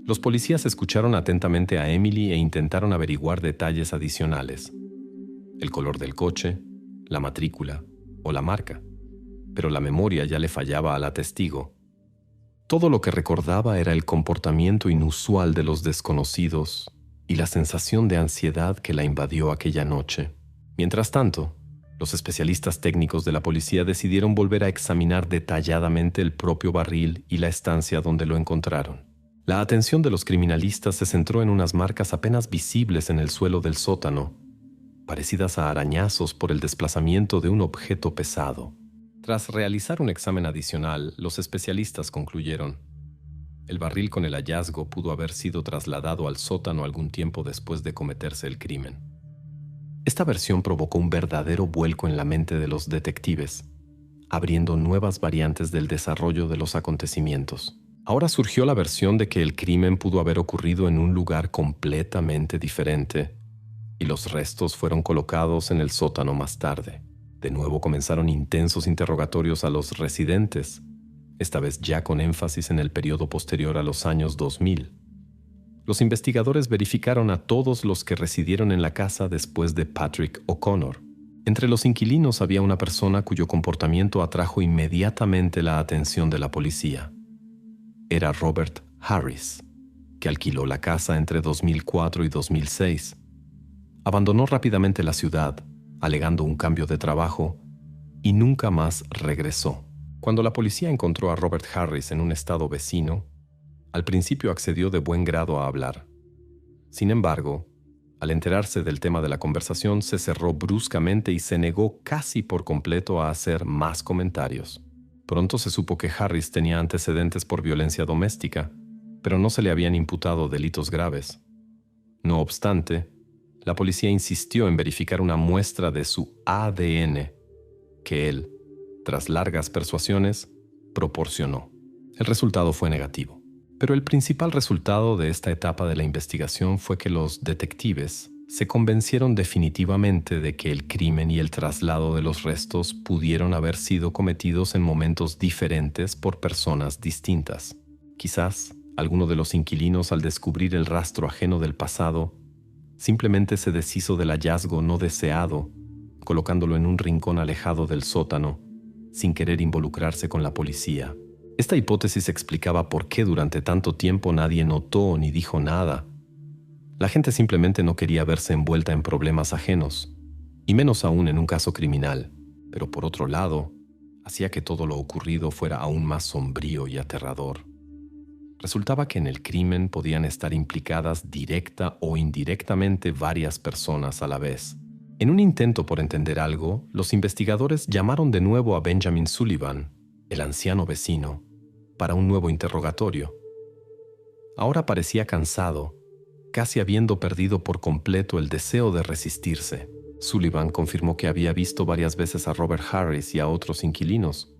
Los policías escucharon atentamente a Emily e intentaron averiguar detalles adicionales: el color del coche, la matrícula o la marca. Pero la memoria ya le fallaba a la testigo. Todo lo que recordaba era el comportamiento inusual de los desconocidos y la sensación de ansiedad que la invadió aquella noche. Mientras tanto, los especialistas técnicos de la policía decidieron volver a examinar detalladamente el propio barril y la estancia donde lo encontraron. La atención de los criminalistas se centró en unas marcas apenas visibles en el suelo del sótano, parecidas a arañazos por el desplazamiento de un objeto pesado. Tras realizar un examen adicional, los especialistas concluyeron: el barril con el hallazgo pudo haber sido trasladado al sótano algún tiempo después de cometerse el crimen. Esta versión provocó un verdadero vuelco en la mente de los detectives, abriendo nuevas variantes del desarrollo de los acontecimientos. Ahora surgió la versión de que el crimen pudo haber ocurrido en un lugar completamente diferente, y los restos fueron colocados en el sótano más tarde. De nuevo comenzaron intensos interrogatorios a los residentes, esta vez ya con énfasis en el periodo posterior a los años 2000. Los investigadores verificaron a todos los que residieron en la casa después de Patrick O'Connor. Entre los inquilinos había una persona cuyo comportamiento atrajo inmediatamente la atención de la policía. Era Robert Harris, que alquiló la casa entre 2004 y 2006. Abandonó rápidamente la ciudad, alegando un cambio de trabajo, y nunca más regresó. Cuando la policía encontró a Robert Harris en un estado vecino, al principio accedió de buen grado a hablar. Sin embargo, al enterarse del tema de la conversación, se cerró bruscamente y se negó casi por completo a hacer más comentarios. Pronto se supo que Harris tenía antecedentes por violencia doméstica, pero no se le habían imputado delitos graves. No obstante, la policía insistió en verificar una muestra de su ADN, que él, tras largas persuasiones, proporcionó. El resultado fue negativo. Pero el principal resultado de esta etapa de la investigación fue que los detectives se convencieron definitivamente de que el crimen y el traslado de los restos pudieron haber sido cometidos en momentos diferentes por personas distintas. Quizás alguno de los inquilinos, al descubrir el rastro ajeno del pasado, simplemente se deshizo del hallazgo no deseado, colocándolo en un rincón alejado del sótano, sin querer involucrarse con la policía. Esta hipótesis explicaba por qué durante tanto tiempo nadie notó ni dijo nada. La gente simplemente no quería verse envuelta en problemas ajenos, y menos aún en un caso criminal. Pero por otro lado, hacía que todo lo ocurrido fuera aún más sombrío y aterrador. Resultaba que en el crimen podían estar implicadas directa o indirectamente varias personas a la vez. En un intento por entender algo, los investigadores llamaron de nuevo a Benjamin Sullivan, el anciano vecino, para un nuevo interrogatorio. Ahora parecía cansado, casi habiendo perdido por completo el deseo de resistirse. Sullivan confirmó que había visto varias veces a Robert Harris y a otros inquilinos,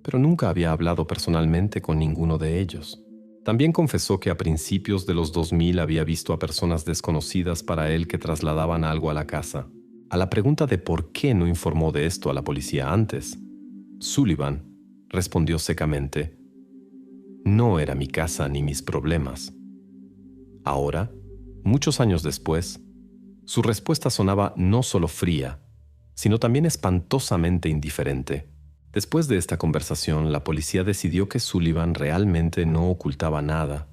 pero nunca había hablado personalmente con ninguno de ellos. También confesó que a principios de los 2000 había visto a personas desconocidas para él que trasladaban algo a la casa. A la pregunta de por qué no informó de esto a la policía antes, Sullivan respondió secamente: «No era mi casa ni mis problemas». Ahora, muchos años después, su respuesta sonaba no solo fría, sino también espantosamente indiferente. Después de esta conversación, la policía decidió que Sullivan realmente no ocultaba nada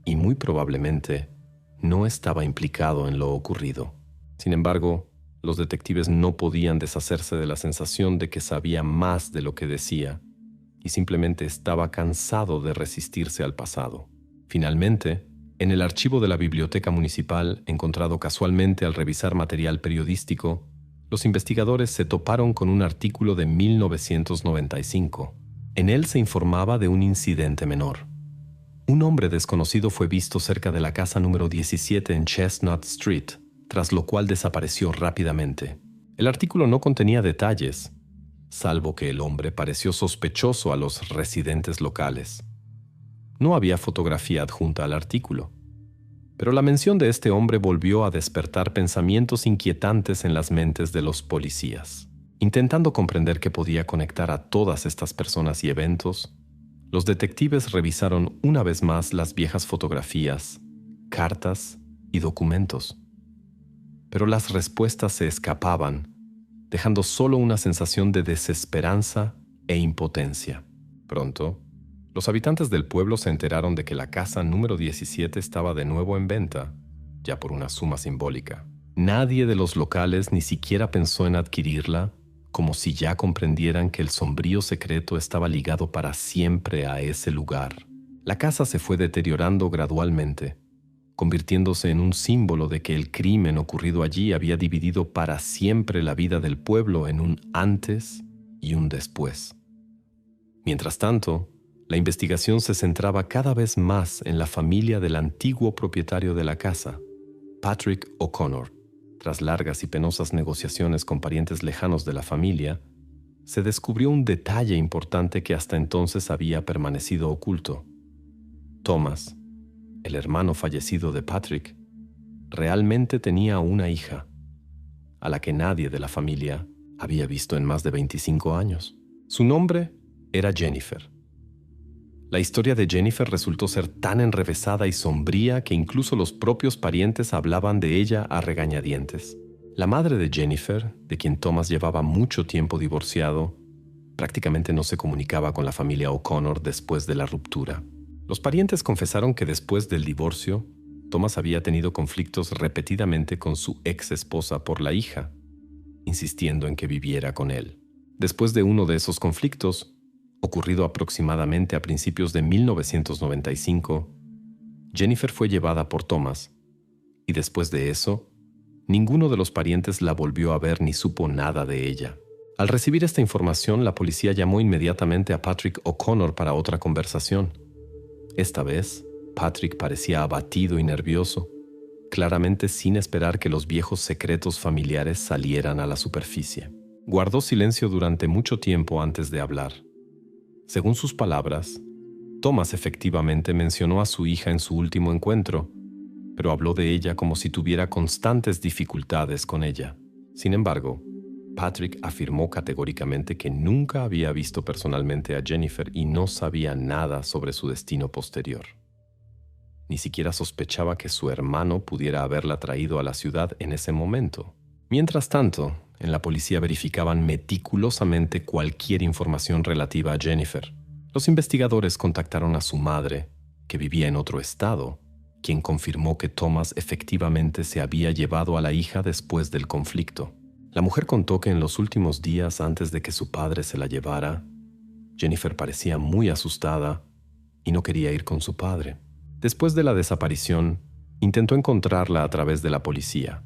y muy probablemente no estaba implicado en lo ocurrido. Sin embargo, los detectives no podían deshacerse de la sensación de que sabía más de lo que decía y simplemente estaba cansado de resistirse al pasado. Finalmente, en el archivo de la biblioteca municipal, encontrado casualmente al revisar material periodístico, los investigadores se toparon con un artículo de 1995. En él se informaba de un incidente menor. Un hombre desconocido fue visto cerca de la casa número 17 en Chestnut Street, tras lo cual desapareció rápidamente. El artículo no contenía detalles, salvo que el hombre pareció sospechoso a los residentes locales. No había fotografía adjunta al artículo, pero la mención de este hombre volvió a despertar pensamientos inquietantes en las mentes de los policías. Intentando comprender qué podía conectar a todas estas personas y eventos, los detectives revisaron una vez más las viejas fotografías, cartas y documentos. Pero las respuestas se escapaban, dejando solo una sensación de desesperanza e impotencia. Pronto, los habitantes del pueblo se enteraron de que la casa número 17 estaba de nuevo en venta, ya por una suma simbólica. Nadie de los locales ni siquiera pensó en adquirirla, como si ya comprendieran que el sombrío secreto estaba ligado para siempre a ese lugar. La casa se fue deteriorando gradualmente, convirtiéndose en un símbolo de que el crimen ocurrido allí había dividido para siempre la vida del pueblo en un antes y un después. Mientras tanto, la investigación se centraba cada vez más en la familia del antiguo propietario de la casa, Patrick O'Connor. Tras largas y penosas negociaciones con parientes lejanos de la familia, se descubrió un detalle importante que hasta entonces había permanecido oculto. Thomas, el hermano fallecido de Patrick, realmente tenía una hija, a la que nadie de la familia había visto en más de 25 años. Su nombre era Jennifer. La historia de Jennifer resultó ser tan enrevesada y sombría que incluso los propios parientes hablaban de ella a regañadientes. La madre de Jennifer, de quien Thomas llevaba mucho tiempo divorciado, prácticamente no se comunicaba con la familia O'Connor después de la ruptura. Los parientes confesaron que después del divorcio, Thomas había tenido conflictos repetidamente con su ex esposa por la hija, insistiendo en que viviera con él. Después de uno de esos conflictos, ocurrido aproximadamente a principios de 1995, Jennifer fue llevada por Thomas, y después de eso, ninguno de los parientes la volvió a ver ni supo nada de ella. Al recibir esta información, la policía llamó inmediatamente a Patrick O'Connor para otra conversación. Esta vez, Patrick parecía abatido y nervioso, claramente sin esperar que los viejos secretos familiares salieran a la superficie. Guardó silencio durante mucho tiempo antes de hablar. Según sus palabras, Thomas efectivamente mencionó a su hija en su último encuentro, pero habló de ella como si tuviera constantes dificultades con ella. Sin embargo, Patrick afirmó categóricamente que nunca había visto personalmente a Jennifer y no sabía nada sobre su destino posterior. Ni siquiera sospechaba que su hermano pudiera haberla traído a la ciudad en ese momento. Mientras tanto, en la policía verificaban meticulosamente cualquier información relativa a Jennifer. Los investigadores contactaron a su madre, que vivía en otro estado, quien confirmó que Thomas efectivamente se había llevado a la hija después del conflicto. La mujer contó que en los últimos días antes de que su padre se la llevara, Jennifer parecía muy asustada y no quería ir con su padre. Después de la desaparición, intentó encontrarla a través de la policía,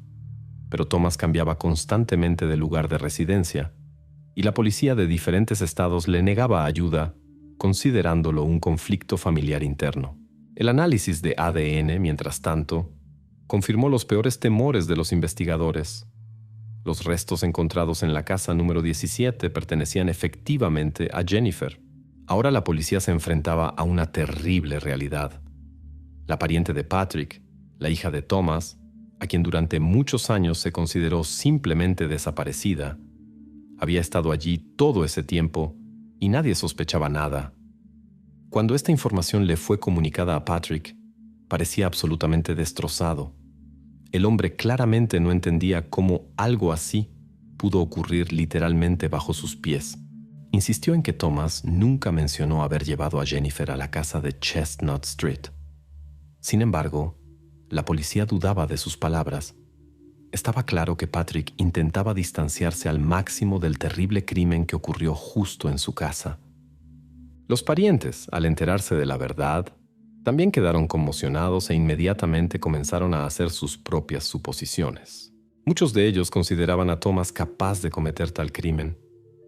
pero Thomas cambiaba constantemente de lugar de residencia y la policía de diferentes estados le negaba ayuda, considerándolo un conflicto familiar interno. El análisis de ADN, mientras tanto, confirmó los peores temores de los investigadores. Los restos encontrados en la casa número 17 pertenecían efectivamente a Jennifer. Ahora la policía se enfrentaba a una terrible realidad. La pariente de Patrick, la hija de Thomas, a quien durante muchos años se consideró simplemente desaparecida, había estado allí todo ese tiempo y nadie sospechaba nada. Cuando esta información le fue comunicada a Patrick, parecía absolutamente destrozado. El hombre claramente no entendía cómo algo así pudo ocurrir literalmente bajo sus pies. Insistió en que Thomas nunca mencionó haber llevado a Jennifer a la casa de Chestnut Street. Sin embargo, la policía dudaba de sus palabras. Estaba claro que Patrick intentaba distanciarse al máximo del terrible crimen que ocurrió justo en su casa. Los parientes, al enterarse de la verdad, también quedaron conmocionados e inmediatamente comenzaron a hacer sus propias suposiciones. Muchos de ellos consideraban a Thomas capaz de cometer tal crimen,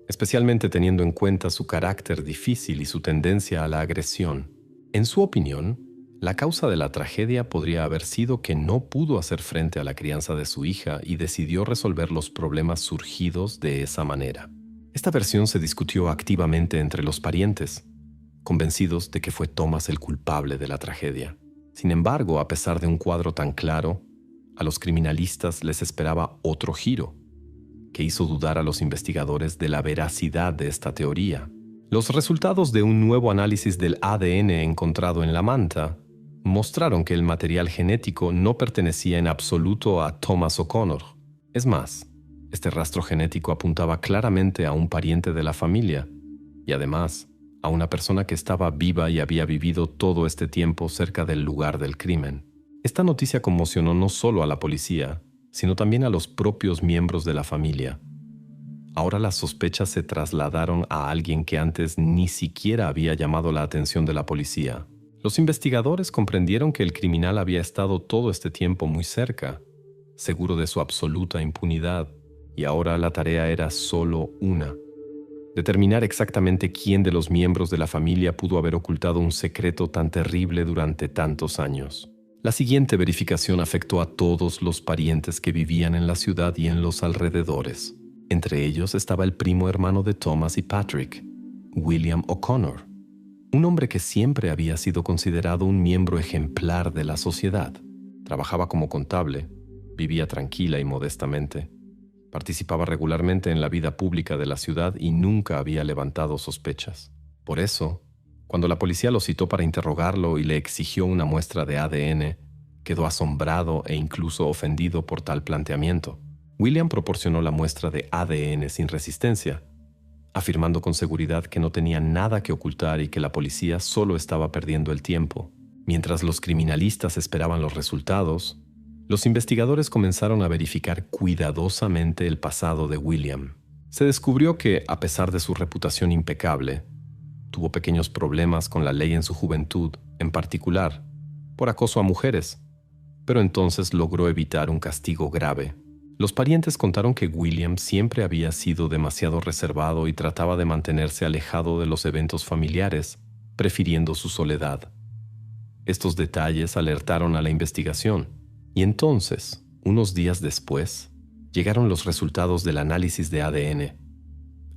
especialmente teniendo en cuenta su carácter difícil y su tendencia a la agresión. En su opinión, la causa de la tragedia podría haber sido que no pudo hacer frente a la crianza de su hija y decidió resolver los problemas surgidos de esa manera. Esta versión se discutió activamente entre los parientes, convencidos de que fue Thomas el culpable de la tragedia. Sin embargo, a pesar de un cuadro tan claro, a los criminalistas les esperaba otro giro, que hizo dudar a los investigadores de la veracidad de esta teoría. Los resultados de un nuevo análisis del ADN encontrado en la manta mostraron que el material genético no pertenecía en absoluto a Thomas O'Connor. Es más, este rastro genético apuntaba claramente a un pariente de la familia y además a una persona que estaba viva y había vivido todo este tiempo cerca del lugar del crimen. Esta noticia conmocionó no solo a la policía, sino también a los propios miembros de la familia. Ahora las sospechas se trasladaron a alguien que antes ni siquiera había llamado la atención de la policía. Los investigadores comprendieron que el criminal había estado todo este tiempo muy cerca, seguro de su absoluta impunidad, y ahora la tarea era solo una: determinar exactamente quién de los miembros de la familia pudo haber ocultado un secreto tan terrible durante tantos años. La siguiente verificación afectó a todos los parientes que vivían en la ciudad y en los alrededores. Entre ellos estaba el primo hermano de Thomas y Patrick, William O'Connor, un hombre que siempre había sido considerado un miembro ejemplar de la sociedad. Trabajaba como contable, vivía tranquila y modestamente. Participaba regularmente en la vida pública de la ciudad y nunca había levantado sospechas. Por eso, cuando la policía lo citó para interrogarlo y le exigió una muestra de ADN, quedó asombrado e incluso ofendido por tal planteamiento. William proporcionó la muestra de ADN sin resistencia, afirmando con seguridad que no tenía nada que ocultar y que la policía solo estaba perdiendo el tiempo. Mientras los criminalistas esperaban los resultados, los investigadores comenzaron a verificar cuidadosamente el pasado de William. Se descubrió que, a pesar de su reputación impecable, tuvo pequeños problemas con la ley en su juventud, en particular por acoso a mujeres, pero entonces logró evitar un castigo grave. Los parientes contaron que William siempre había sido demasiado reservado y trataba de mantenerse alejado de los eventos familiares, prefiriendo su soledad. Estos detalles alertaron a la investigación. Y entonces, unos días después, llegaron los resultados del análisis de ADN.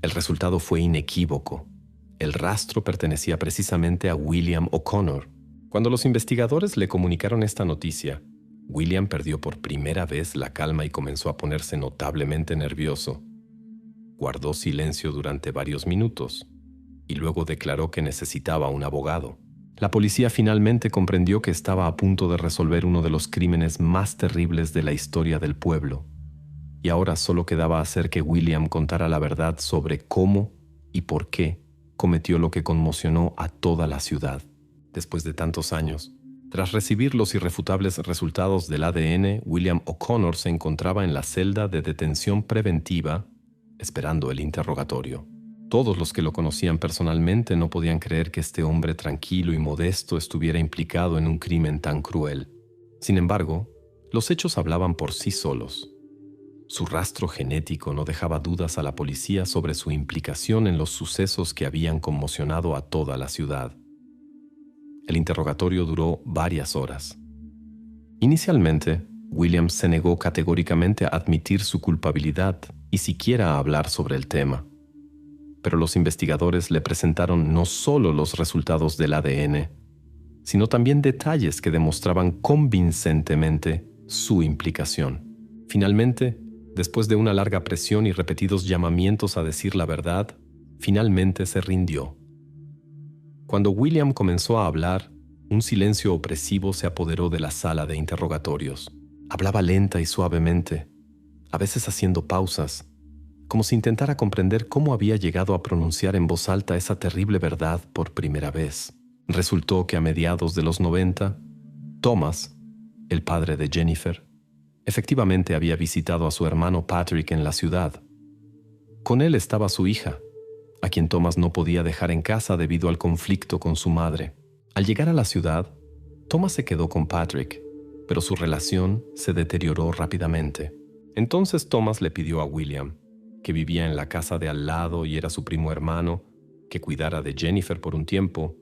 El resultado fue inequívoco. El rastro pertenecía precisamente a William O'Connor. Cuando los investigadores le comunicaron esta noticia, William perdió por primera vez la calma y comenzó a ponerse notablemente nervioso. Guardó silencio durante varios minutos y luego declaró que necesitaba un abogado. La policía finalmente comprendió que estaba a punto de resolver uno de los crímenes más terribles de la historia del pueblo, y ahora solo quedaba hacer que William contara la verdad sobre cómo y por qué cometió lo que conmocionó a toda la ciudad. Después de tantos años, Tras recibir los irrefutables resultados del ADN, William O'Connor se encontraba en la celda de detención preventiva, esperando el interrogatorio. Todos los que lo conocían personalmente no podían creer que este hombre tranquilo y modesto estuviera implicado en un crimen tan cruel. Sin embargo, los hechos hablaban por sí solos. Su rastro genético no dejaba dudas a la policía sobre su implicación en los sucesos que habían conmocionado a toda la ciudad. El interrogatorio duró varias horas. Inicialmente, William se negó categóricamente a admitir su culpabilidad y siquiera a hablar sobre el tema. Pero los investigadores le presentaron no solo los resultados del ADN, sino también detalles que demostraban convincentemente su implicación. Finalmente, después de una larga presión y repetidos llamamientos a decir la verdad, finalmente se rindió. Cuando William comenzó a hablar, un silencio opresivo se apoderó de la sala de interrogatorios. Hablaba lenta y suavemente, a veces haciendo pausas, como si intentara comprender cómo había llegado a pronunciar en voz alta esa terrible verdad por primera vez. Resultó que a mediados de los 90, Thomas, el padre de Jennifer, efectivamente había visitado a su hermano Patrick en la ciudad. Con él estaba su hija, a quien Thomas no podía dejar en casa debido al conflicto con su madre. Al llegar a la ciudad, Thomas se quedó con Patrick, pero su relación se deterioró rápidamente. Entonces Thomas le pidió a William, que vivía en la casa de al lado y era su primo hermano, que cuidara de Jennifer por un tiempo,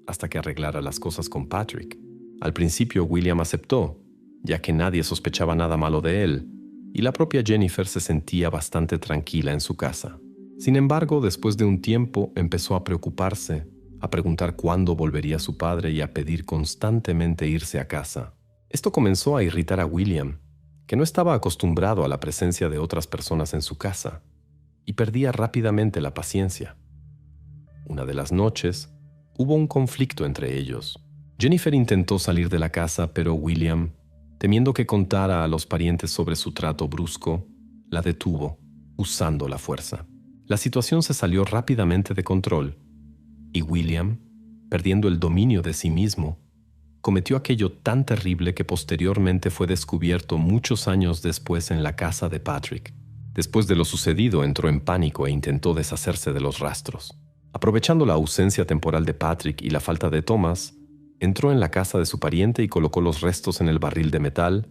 hasta que arreglara las cosas con Patrick. Al principio William aceptó, ya que nadie sospechaba nada malo de él, y la propia Jennifer se sentía bastante tranquila en su casa. Sin embargo, después de un tiempo empezó a preocuparse, a preguntar cuándo volvería su padre y a pedir constantemente irse a casa. Esto comenzó a irritar a William, que no estaba acostumbrado a la presencia de otras personas en su casa, y perdía rápidamente la paciencia. Una de las noches, hubo un conflicto entre ellos. Jennifer intentó salir de la casa, pero William, temiendo que contara a los parientes sobre su trato brusco, la detuvo, usando la fuerza. La situación se salió rápidamente de control, y William, perdiendo el dominio de sí mismo, cometió aquello tan terrible que posteriormente fue descubierto muchos años después en la casa de Patrick. Después de lo sucedido, entró en pánico e intentó deshacerse de los rastros. Aprovechando la ausencia temporal de Patrick y la falta de Thomas, entró en la casa de su pariente y colocó los restos en el barril de metal,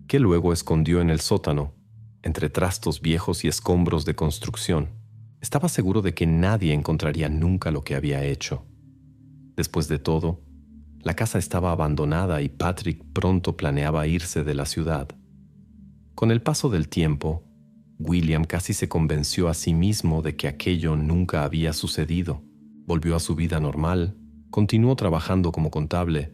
que luego escondió en el sótano, entre trastos viejos y escombros de construcción. Estaba seguro de que nadie encontraría nunca lo que había hecho. Después de todo, la casa estaba abandonada y Patrick pronto planeaba irse de la ciudad. Con el paso del tiempo, William casi se convenció a sí mismo de que aquello nunca había sucedido. Volvió a su vida normal, continuó trabajando como contable,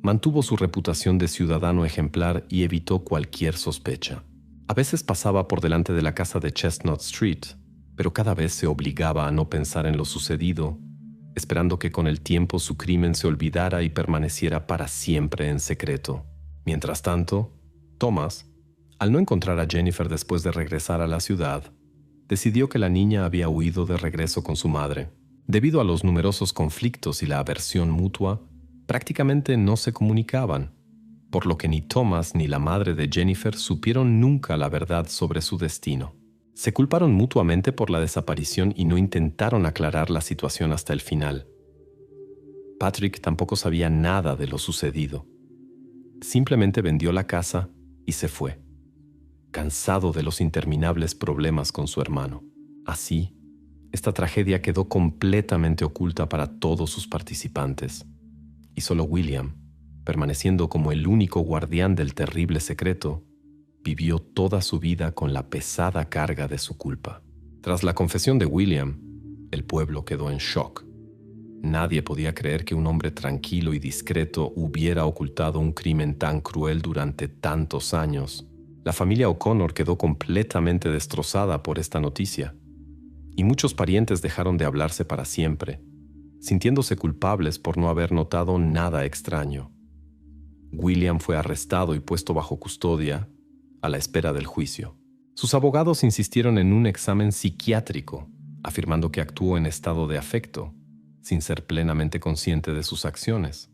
mantuvo su reputación de ciudadano ejemplar y evitó cualquier sospecha. A veces pasaba por delante de la casa de Chestnut Street, pero cada vez se obligaba a no pensar en lo sucedido, esperando que con el tiempo su crimen se olvidara y permaneciera para siempre en secreto. Mientras tanto, Thomas, al no encontrar a Jennifer después de regresar a la ciudad, decidió que la niña había huido de regreso con su madre. Debido a los numerosos conflictos y la aversión mutua, prácticamente no se comunicaban, por lo que ni Thomas ni la madre de Jennifer supieron nunca la verdad sobre su destino. Se culparon mutuamente por la desaparición y no intentaron aclarar la situación hasta el final. Patrick tampoco sabía nada de lo sucedido. Simplemente vendió la casa y se fue, cansado de los interminables problemas con su hermano. Así, esta tragedia quedó completamente oculta para todos sus participantes, y solo William, permaneciendo como el único guardián del terrible secreto, vivió toda su vida con la pesada carga de su culpa. Tras la confesión de William, el pueblo quedó en shock. Nadie podía creer que un hombre tranquilo y discreto hubiera ocultado un crimen tan cruel durante tantos años. La familia O'Connor quedó completamente destrozada por esta noticia, y muchos parientes dejaron de hablarse para siempre, sintiéndose culpables por no haber notado nada extraño. William fue arrestado y puesto bajo custodia, a la espera del juicio. Sus abogados insistieron en un examen psiquiátrico, afirmando que actuó en estado de afecto, sin ser plenamente consciente de sus acciones.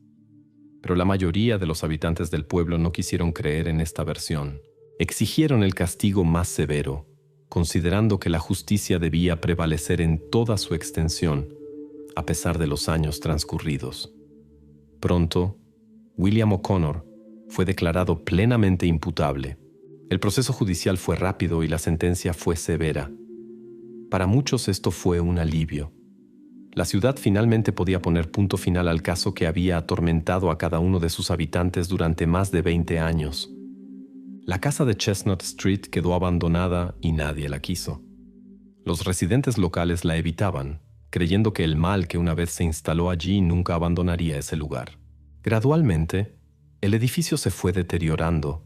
Pero la mayoría de los habitantes del pueblo no quisieron creer en esta versión. Exigieron el castigo más severo, considerando que la justicia debía prevalecer en toda su extensión, a pesar de los años transcurridos. Pronto, William O'Connor fue declarado plenamente imputable. El proceso judicial fue rápido y la sentencia fue severa. Para muchos esto fue un alivio. La ciudad finalmente podía poner punto final al caso que había atormentado a cada uno de sus habitantes durante más de 20 años. La casa de Chestnut Street quedó abandonada y nadie la quiso. Los residentes locales la evitaban, creyendo que el mal que una vez se instaló allí nunca abandonaría ese lugar. Gradualmente, el edificio se fue deteriorando,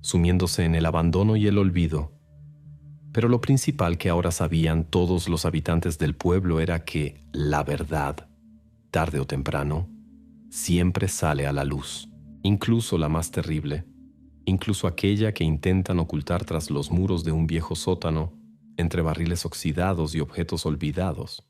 sumiéndose en el abandono y el olvido. Pero lo principal que ahora sabían todos los habitantes del pueblo era que la verdad, tarde o temprano, siempre sale a la luz, incluso la más terrible, incluso aquella que intentan ocultar tras los muros de un viejo sótano, entre barriles oxidados y objetos olvidados.